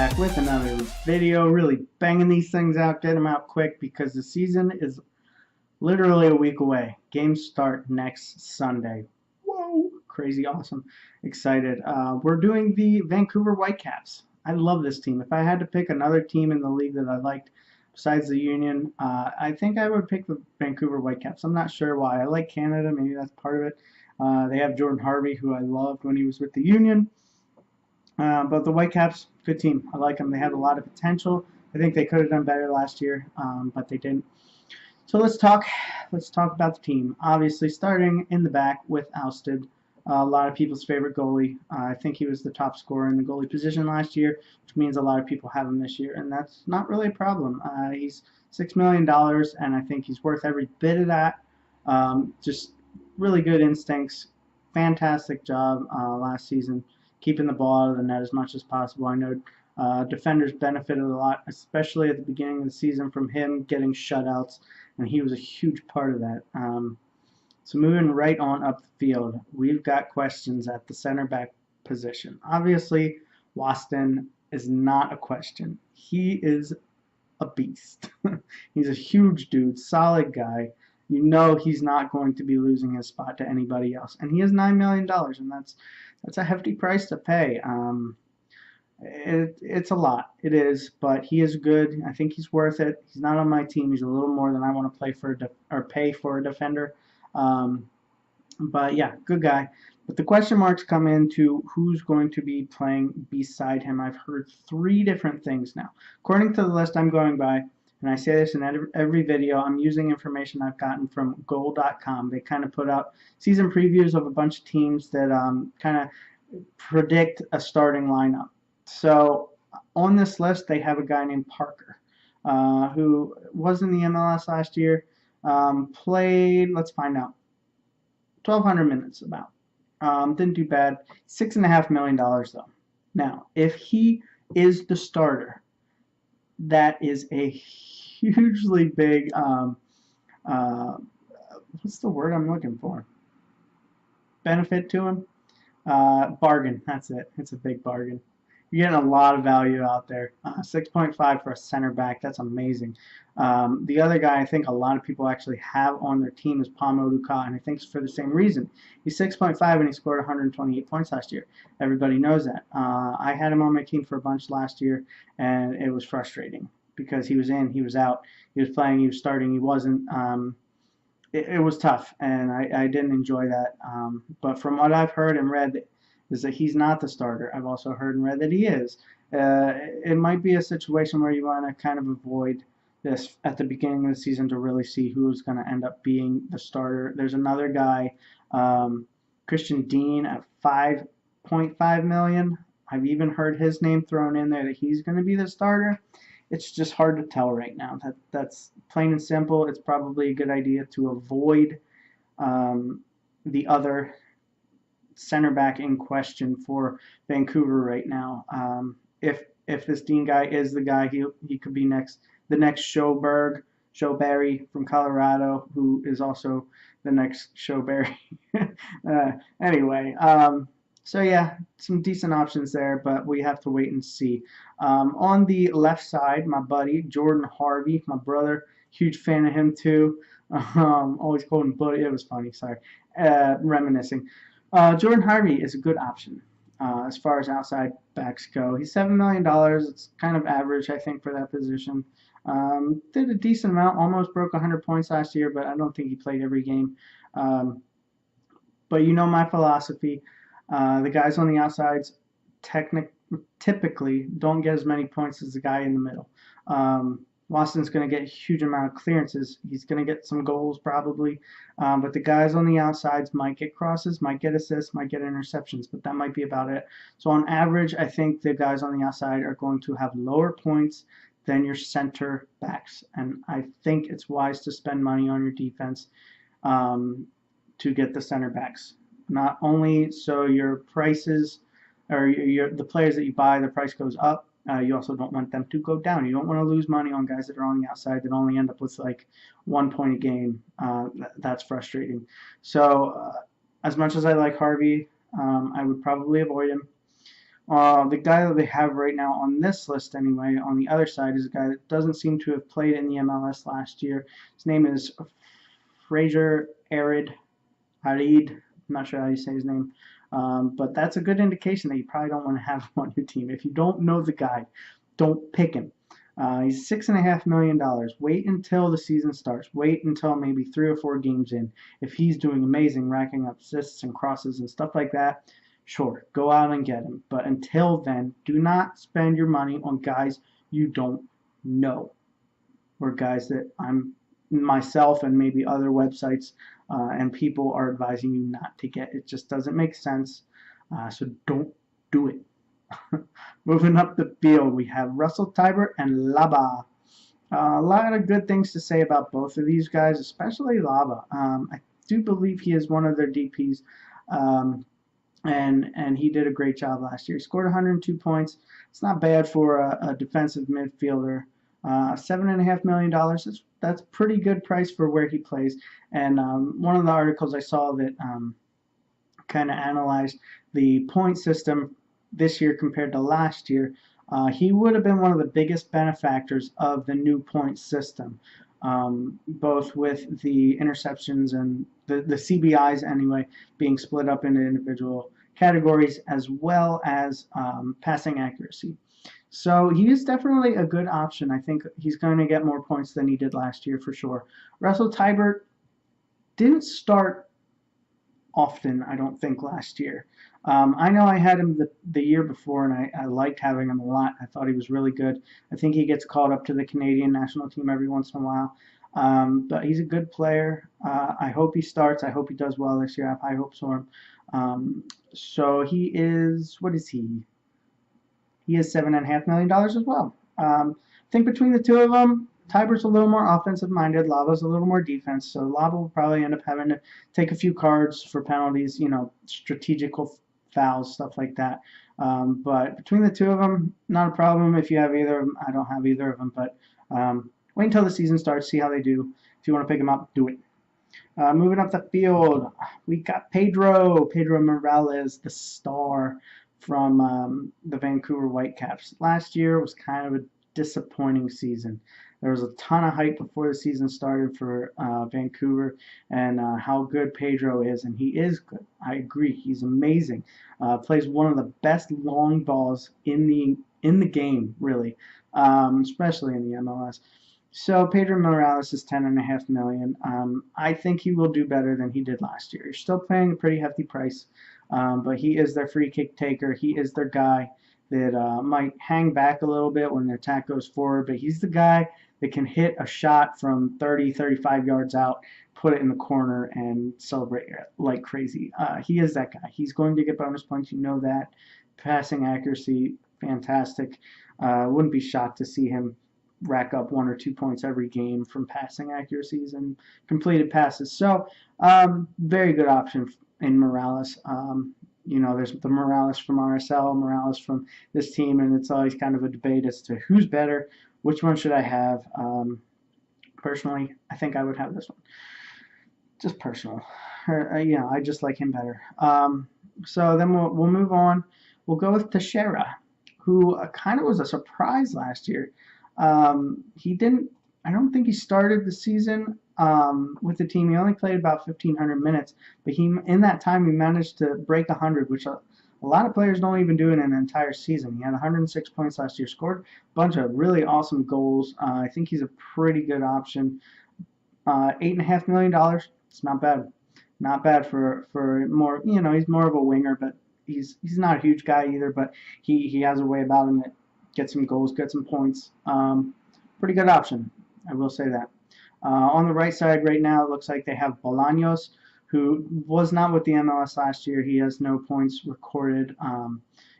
back with another video, really banging these things out, getting them out quick because the season is literally a week away. Games start next Sunday. Whoa, crazy awesome. Excited. We're doing the Vancouver Whitecaps. I love this team. If I had to pick another team in the league that I liked besides the Union, I think I would pick the Vancouver Whitecaps. I'm not sure why. I like Canada, maybe that's part of it. They have Jordan Harvey, who I loved when he was with the Union. But the Whitecaps, good team. I like them. They have a lot of potential. I think they could have done better last year, but they didn't. So let's talk about the team. Obviously, starting in the back with OUSTED, a lot of people's favorite goalie. I think he was the top scorer in the goalie position last year, which means a lot of people have him this year, and that's not really a problem. He's $6 million, and I think he's worth every bit of that. Just really good instincts. Fantastic job last season, keeping the ball out of the net as much as possible. I know defenders benefited a lot, especially at the beginning of the season, from him getting shutouts, and he was a huge part of that. So moving right on up the field, we've got questions at the center back position. Obviously, WASTON is not a question. He is a beast. He's a huge dude, solid guy. You know he's not going to be losing his spot to anybody else. And he has $9 million, and that's a hefty price to pay. It's a lot. It is, but he is good. I think he's worth it. He's not on my team. He's a little more than I want to play for or pay for a defender. But yeah, good guy. But the question marks come into who's going to be playing beside him. I've heard 3 different things now. According to the list I'm going by, and I say this in every video, I'm using information I've gotten from goal.com. They kind of put out season previews of a bunch of teams that kind of predict a starting lineup. So on this list, they have a guy named Parker, who was in the MLS last year, played, let's find out, 1,200 minutes about. Didn't do bad. $6.5 million though. Now, if he is the starter, that is a hugely big, what's the word I'm looking for? Benefit to him? Bargain. That's it. It's a big bargain. You're getting a lot of value out there. 6.5 for a center back. That's amazing. The other guy I think a lot of people actually have on their team is Palmo Ducat, and I think it's for the same reason. He's 6.5 and he scored 128 points last year. Everybody knows that. I had him on my team for a bunch last year, and it was frustrating because he was in, he was out, he was playing, he was starting, he wasn't. It was tough, and I didn't enjoy that. But from what I've heard and read, is that he's not the starter. I've also heard and read that he is. It might be a situation where you want to kind of avoid this at the beginning of the season to really see who's going to end up being the starter. There's another guy, Christian Dean, at $5.5 million. I've even heard his name thrown in there that he's going to be the starter. It's just hard to tell right now. That's plain and simple. It's probably a good idea to avoid the other center back in question for Vancouver right now. If this Dean guy is the guy, he could be the next Showberry from Colorado, who is also the next Showberry. Anyway, so yeah, some decent options there, but we have to wait and see. On the left side, my buddy Jordan Harvey, my brother, huge fan of him too. Always called him buddy. It was funny. Sorry, reminiscing. Jordan Harvey is a good option as far as outside backs go. He's $7 million. It's kind of average, I think, for that position. Did a decent amount, almost broke 100 points last year, but I don't think he played every game. But you know my philosophy. The guys on the outsides typically don't get as many points as the guy in the middle. Waston's going to get a huge amount of clearances. He's going to get some goals probably, but the guys on the outsides might get crosses, might get assists, might get interceptions, but that might be about it. So on average, I think the guys on the outside are going to have lower points than your center backs, and I think it's wise to spend money on your defense to get the center backs. Not only so your prices or the players that you buy, the price goes up. You also don't want them to go down. You don't want to lose money on guys that are on the outside that only end up with like 1 point a game. That's frustrating. So as much as I like Harvey, I would probably avoid him. The guy that they have right now on this list, anyway, on the other side, is a guy that doesn't seem to have played in the MLS last year. His name is FRASER Harid. I'm not sure how you say his name. But that's a good indication that you probably don't want to have him on your team. If you don't know the guy, don't pick him. He's $6.5 million. Wait until the season starts. Wait until maybe 3 or 4 games in. If he's doing amazing, racking up assists and crosses and stuff like that, sure, go out and get him. But until then, do not spend your money on guys you don't know, or guys that myself and maybe other websites and people are advising you not to get. It just doesn't make sense. So don't do it. Moving up the field, we have Russell Teibert and Laba. A lot of good things to say about both of these guys, especially Laba. I do believe he is one of their DPs, and he did a great job last year. He scored 102 points. It's not bad for a defensive midfielder. $7.5 million. That's pretty good price for where he plays. And one of the articles I saw that kind of analyzed the point system this year compared to last year, he would have been one of the biggest benefactors of the new point system, both with the interceptions and the CBIs anyway being split up into individual categories, as well as passing accuracy. So he is definitely a good option. I think he's going to get more points than he did last year for sure. Russell Teibert didn't start often, I don't think, last year. I know I had him the year before, and I liked having him a lot. I thought he was really good. I think he gets called up to the Canadian national team every once in a while. But he's a good player. I hope he starts. I hope he does well this year. I have high hopes for him. So he is, what is he? He is $7.5 million as well. I think between the two of them, Teibert's a little more offensive-minded. Lava's a little more defense. So Lava will probably end up having to take a few cards for penalties, strategical fouls, stuff like that. But between the two of them, not a problem. If you have either of them, I don't have either of them. But wait until the season starts, see how they do. If you want to pick them up, do it. Moving up the field, we got Pedro Morales, the star from the Vancouver Whitecaps. Last year was kind of a disappointing season. There was a ton of hype before the season started for Vancouver and how good Pedro is, and he is good. I agree. He's amazing. Plays one of the best long balls in the game, really, especially in the MLS. So Pedro Morales is $10.5 million. I think he will do better than he did last year. You're still paying a pretty hefty price, but he is their free kick taker. He is their guy that might hang back a little bit when their attack goes forward, but he's the guy that can hit a shot from 30, 35 yards out, put it in the corner, and celebrate like crazy. He is that guy. He's going to get bonus points. You know that. Passing accuracy, fantastic. Wouldn't be shocked to see him rack up 1 or 2 points every game from passing accuracies and completed passes. So, very good option in Morales. There's the Morales from RSL, Morales from this team, and it's always kind of a debate as to who's better, which one should I have. Personally, I think I would have this one. Just personal. I just like him better. So then we'll move on. We'll go with Teixeira, who kind of was a surprise last year. I don't think he started the season with the team. He only played about 1,500 minutes, but in that time he managed to break 100, which a lot of players don't even do in an entire season. He had 106 points last year, scored a bunch of really awesome goals. I think he's a pretty good option. $8.5 million. It's not bad. Not bad for more. He's more of a winger, but he's not a huge guy either. But he has a way about him that gets some goals, gets some points. Pretty good option. I will say that. On the right side right now, it looks like they have Bolanos, who was not with the MLS last year. He has no points recorded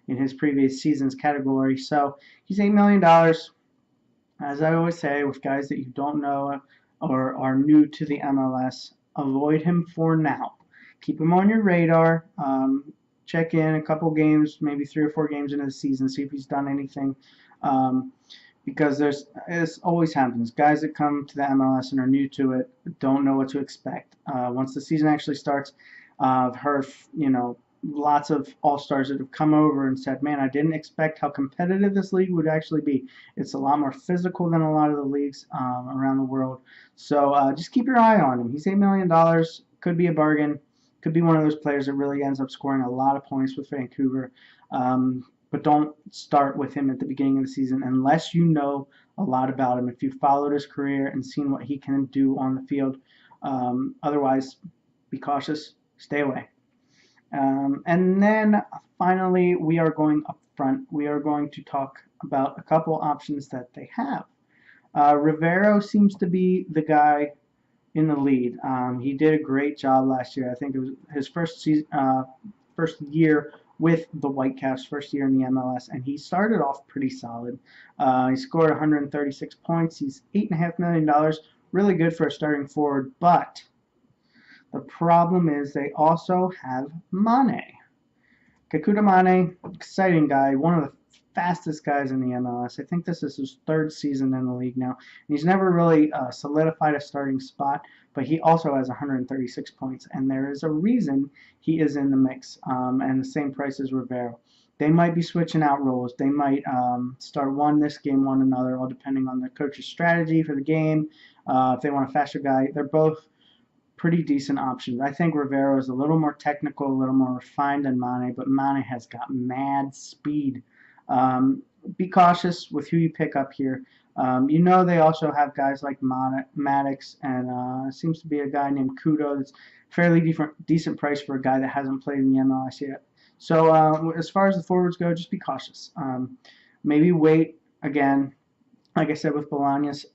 in his previous season's category. So he's $8 million. As I always say, with guys that you don't know or are new to the MLS, avoid him for now. Keep him on your radar. Check in a couple games, maybe 3 or 4 games into the season, see if he's done anything. Because this always happens. Guys that come to the MLS and are new to it don't know what to expect. Once the season actually starts, I've heard, lots of all-stars that have come over and said, man, I didn't expect how competitive this league would actually be. It's a lot more physical than a lot of the leagues around the world. So just keep your eye on him. He's $8 million. Could be a bargain. Could be one of those players that really ends up scoring a lot of points with Vancouver. But don't start with him at the beginning of the season unless you know a lot about him. If you've followed his career and seen what he can do on the field. Otherwise, be cautious. Stay away. And then finally, we are going up front. We are going to talk about a couple options that they have. RIVERO seems to be the guy in the lead. He did a great job last year. I think it was his first year with the Whitecaps, first year in the MLS, and he started off pretty solid. He scored 136 points. He's $8.5 million. Really good for a starting forward, but the problem is they also have Mane. Kekuta Mane, exciting guy, one of the fastest guys in the MLS. I think this is his third season in the league now. He's never really solidified a starting spot, but he also has 136 points, and there is a reason he is in the mix, and the same price as RIVERO. They might be switching out roles. They might start one this game, one another, all depending on the coach's strategy for the game. If they want a faster guy, they're both pretty decent options. I think RIVERO is a little more technical, a little more refined than Mane, but Mane has got mad speed. Be cautious with who you pick up here. You know they also have guys like Maddox, and seems to be a guy named Kudo that's fairly decent price for a guy that hasn't played in the MLS yet. So as far as the forwards go, just be cautious. Maybe wait, again, like I said with Bolanos,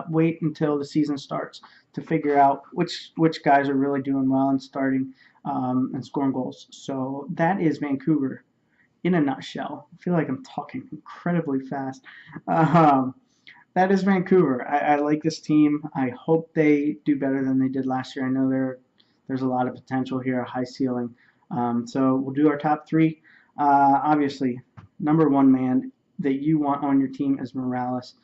wait until the season starts to figure out which guys are really doing well and starting and scoring goals. So that is Vancouver in a nutshell. I feel like I'm talking incredibly fast. That is Vancouver. I like this team. I hope they do better than they did last year. I know there's a lot of potential here, a high ceiling. So we'll do our top three. Obviously, number one man that you want on your team is Morales.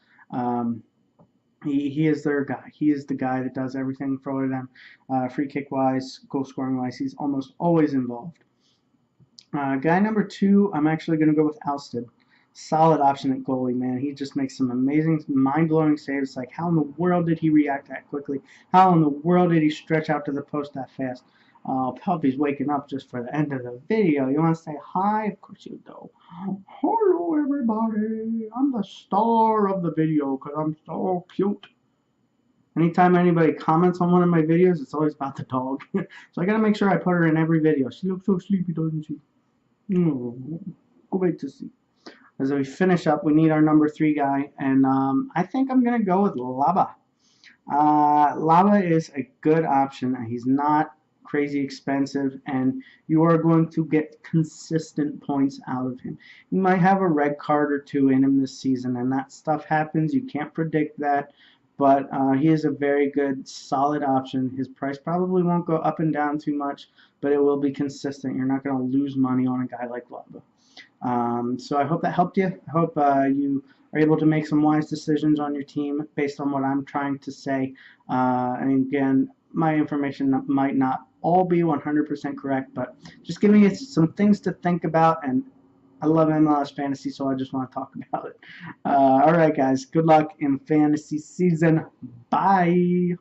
He is their guy. He is the guy that does everything for them. Free kick wise, goal scoring wise, he's almost always involved. Guy number two, I'm actually going to go with OUSTED. Solid option at goalie, man. He just makes some amazing, mind-blowing saves. Like, how in the world did he react that quickly? How in the world did he stretch out to the post that fast? Puppy's waking up just for the end of the video. You want to say hi? Of course you do. Hello, everybody. I'm the star of the video because I'm so cute. Anytime anybody comments on one of my videos, it's always about the dog. So I got to make sure I put her in every video. She looks so sleepy, doesn't she? Go wait to see. As we finish up, we need our number three guy, and I think I'm going to go with Laba. Laba is a good option. He's not crazy expensive, and you are going to get consistent points out of him. You might have a red card or two in him this season, and that stuff happens. You can't predict that, but he is a very good, solid option. His price probably won't go up and down too much, but it will be consistent. You're not going to lose money on a guy like Laba. So I hope that helped you. I hope you are able to make some wise decisions on your team based on what I'm trying to say. And again, my information might not all be 100% correct, but just giving you some things to think about. And I love MLS fantasy, so I just want to talk about it. All right, guys. Good luck in fantasy season. Bye.